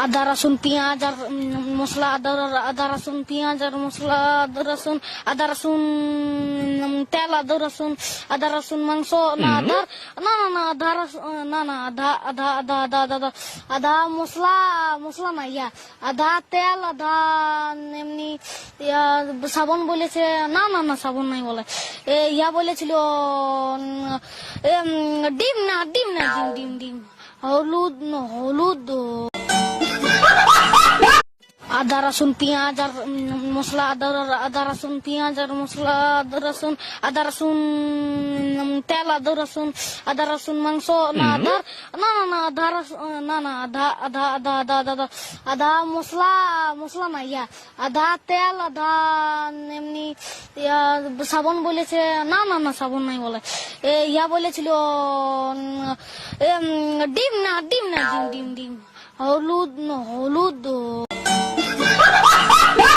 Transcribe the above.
আদা রসুন পেঁয়াজ আর মশলা, আদা রসুন পেঁয়াজ আর মশলা, আদা রসুন তেল, আদা রসুন মাংস, না আদা, না না না আদা না না আদা আদা আদা আদা আদা আদা আদা মশলা না, আদা তেল, আদা এমনি সাবন বলেছে, না না না সাবন নাই বলে, বলেছিল ডিম না ডিম না ডিম ডিম ডিম হলুদ হলুদ, আদা রসুন পেঁয়াজ আর মশলা, আদা রসুন পেঁয়াজ আর মশলা, আদা রসুন তেল, আদা রসুন মাংস, না আদা, না না না আদা না না আদা আদা আদা আদা আদা আদা মশলা না, আদা তেল, আদা এমনি সাবন বলেছে, না না না সাবন নাই বলে, বলেছিল ডিম না ডিম না ডিম ডিম ডিম হলুদ হলুদ।